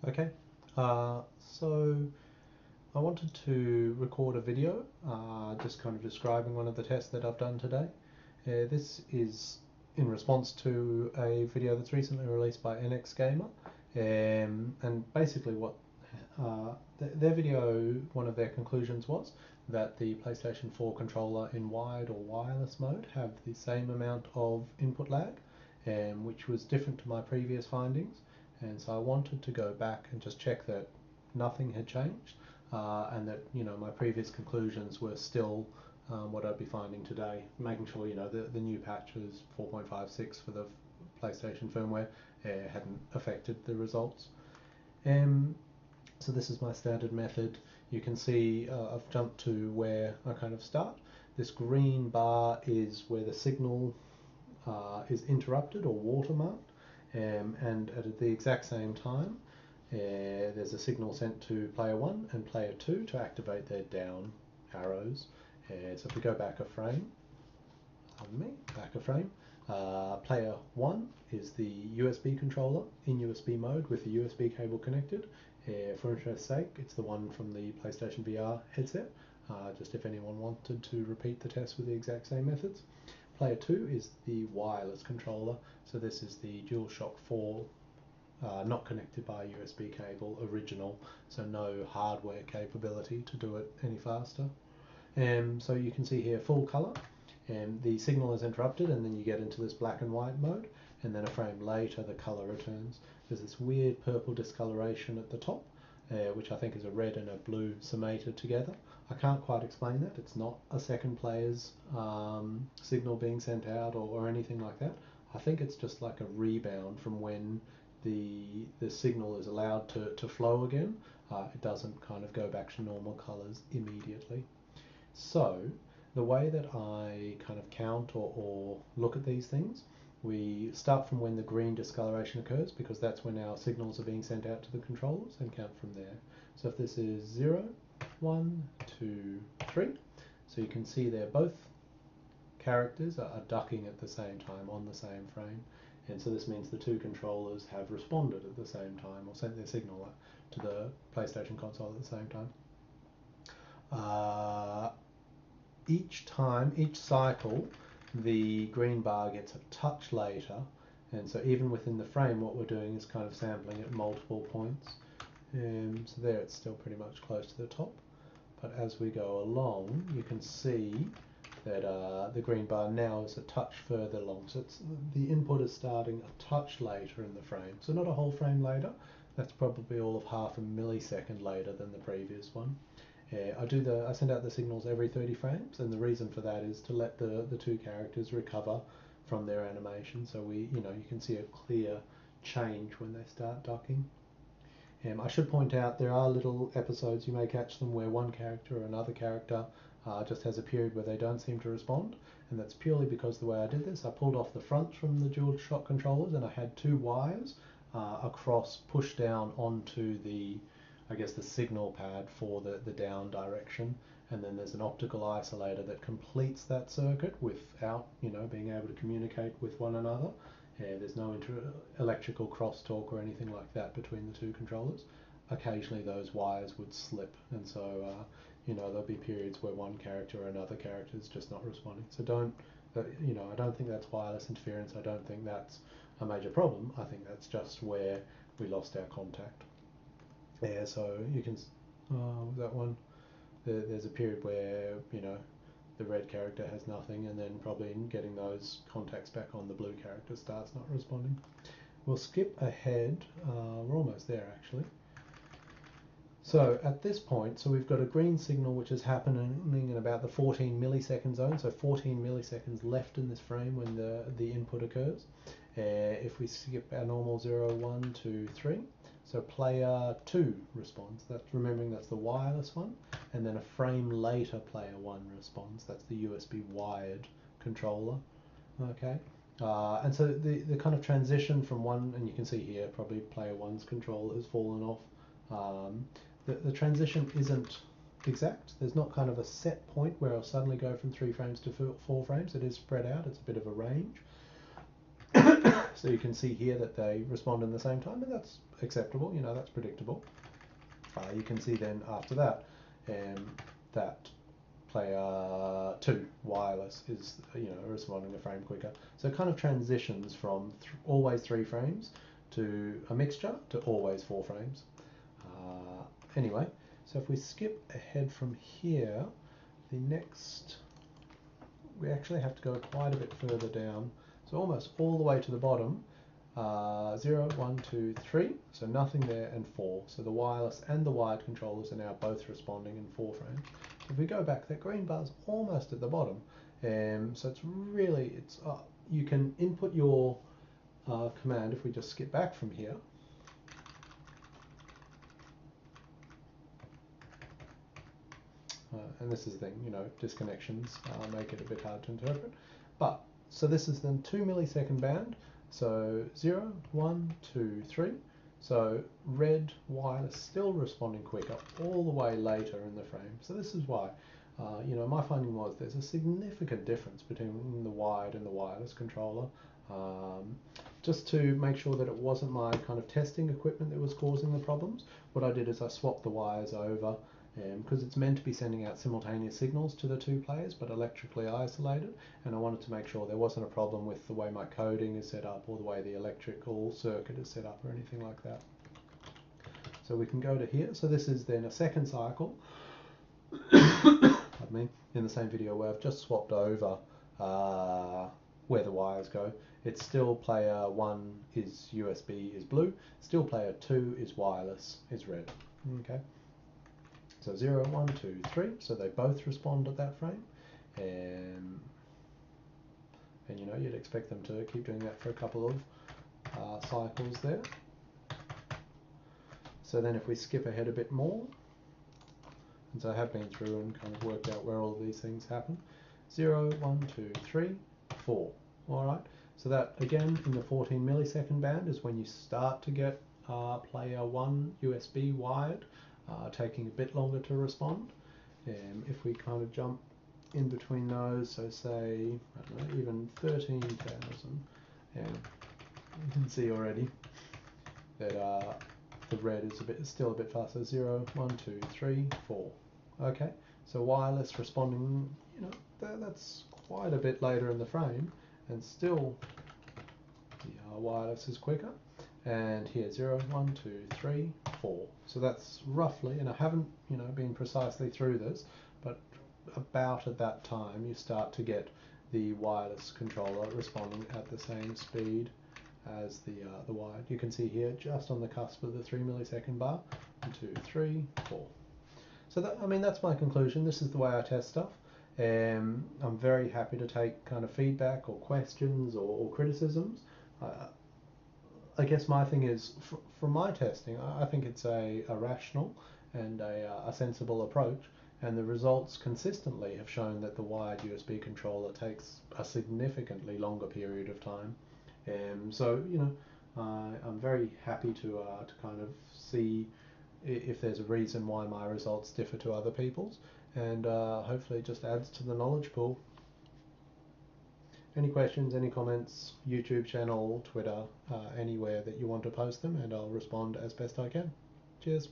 Okay, so I wanted to record a video just kind of describing one of the tests that I've done today. This is in response to a video that's recently released by NX Gamer, and basically what their video, one of their conclusions was that the PlayStation 4 controller in wired or wireless mode have the same amount of input lag, which was different to my previous findings. And so I wanted to go back and just check that nothing had changed, and that my previous conclusions were still what I'd be finding today. Making sure the new patches 4.56 for the PlayStation firmware hadn't affected the results. So this is my standard method. You can see I've jumped to where I kind of start. This green bar is where the signal is interrupted or watermarked, and at the exact same time there's a signal sent to player 1 and player 2 to activate their down arrows. So if we go back a frame, player 1 is the USB controller in USB mode with the USB cable connected. For interest's sake, it's the one from the PlayStation VR headset, just if anyone wanted to repeat the test with the exact same methods. Player 2 is the wireless controller, so this is the DualShock 4, not connected by a USB cable, original, so no hardware capability to do it any faster. So you can see here full color, and the signal is interrupted, and then you get into this black and white mode, and then a frame later the color returns. There's this weird purple discoloration at the top, which I think is a red and a blue summated together. I can't quite explain that. It's not a second player's signal being sent out or anything like that. I think it's just like a rebound from when the signal is allowed to flow again. It doesn't kind of go back to normal colors immediately. So the way that I kind of count or look at these things, we start from when the green discoloration occurs, because that's when our signals are being sent out to the controllers, and count from there. So if this is 0, 1, 2, 3, so you can see there both characters are ducking at the same time on the same frame, and so this means the two controllers have responded at the same time or sent their signal to the PlayStation console at the same time. Each cycle, the green bar gets a touch later, and so even within the frame what we're doing is kind of sampling at multiple points. So there it's still pretty much close to the top, but as we go along you can see that the green bar now is a touch further along, so the input is starting a touch later in the frame, so not a whole frame later, that's probably all of half a millisecond later than the previous one. I send out the signals every 30 frames, and the reason for that is to let the two characters recover from their animation, so you can see a clear change when they start ducking. I should point out there are little episodes, you may catch them, where one character or another character just has a period where they don't seem to respond, and that's purely because the way I did this, I pulled off the fronts from the DualShock controllers, and I had two wires across, pushed down onto the signal pad for the down direction, and then there's an optical isolator that completes that circuit without being able to communicate with one another. There's no electrical crosstalk or anything like that between the two controllers. Occasionally those wires would slip, and so there'll be periods where one character or another character is just not responding. So I don't think that's wireless interference. I don't think that's a major problem. I think that's just where we lost our contact. Yeah, so you can, that one, there's a period where, the red character has nothing, and then probably getting those contacts back on, the blue character starts not responding. We'll skip ahead, we're almost there actually. So at this point, so we've got a green signal which is happening in about the 14 millisecond zone, so 14 milliseconds left in this frame when the input occurs. If we skip our normal 0, 1, 2, 3, so player 2 responds. Remembering that's the wireless one, and then a frame later player 1 responds. That's the USB wired controller. Okay, and so the kind of transition from one, and you can see here probably player 1's controller has fallen off. The transition isn't exact. There's not kind of a set point where I'll suddenly go from 3 frames to 4 frames. It is spread out. It's a bit of a range. So you can see here that they respond in the same time, and that's acceptable, you know, that's predictable. You can see then after that that player 2 wireless is, you know, responding a frame quicker. So it kind of transitions from always 3 frames to a mixture to always 4 frames. Anyway, so if we skip ahead from here, the next, we actually have to go quite a bit further down, so almost all the way to the bottom. 0, 1, 2, 3, so nothing there, and 4. So the wireless and the wired controllers are now both responding in 4 frames. If we go back, that green bar is almost at the bottom, so it's really, you can input your command. If we just skip back from here, and this is the thing, you know, disconnections make it a bit hard to interpret. But so this is then 2 millisecond band. So 0, 1, 2, 3. So red wireless still responding quicker all the way later in the frame. So this is why, you know, my finding was there's a significant difference between the wired and the wireless controller. Just to make sure that it wasn't my kind of testing equipment that was causing the problems, what I did is I swapped the wires over, because it's meant to be sending out simultaneous signals to the 2 players but electrically isolated, and I wanted to make sure there wasn't a problem with the way my coding is set up or the way the electrical circuit is set up or anything like that. So we can go to here. So this is then a second cycle pardon me, in the same video where I've just swapped over where the wires go. It's still player 1 is USB is blue, still player 2 is wireless is red. Okay. So 0, 1, 2, 3, so they both respond at that frame, and you know, you'd expect them to keep doing that for a couple of cycles there. So then if we skip ahead a bit more, and so I have been through and kind of worked out where all of these things happen, 0, 1, 2, 3, 4. Alright, so that again in the 14 millisecond band is when you start to get player 1 USB wired, taking a bit longer to respond. If we kind of jump in between those, so say, I don't know, even 13,000, you can see already that the red is still a bit faster. 0, 1, 2, 3, 4. Okay, so wireless responding, you know, that's quite a bit later in the frame, and still the wireless is quicker. And here 0, 1, 2, 3, 4. So that's roughly, and I haven't, you know, been precisely through this, but about at that time you start to get the wireless controller responding at the same speed as the wired. You can see here just on the cusp of the 3 millisecond bar. 1, 2, 3, 4. So that, I mean, that's my conclusion. This is the way I test stuff. I'm very happy to take kind of feedback or questions or criticisms. I guess my thing is, from my testing, I think it's a rational and a sensible approach, and the results consistently have shown that the wired USB controller takes a significantly longer period of time. So, you know, I'm very happy to kind of see if there's a reason why my results differ to other people's, and hopefully it just adds to the knowledge pool. Any questions, any comments, YouTube channel, Twitter, anywhere that you want to post them, and I'll respond as best I can. Cheers.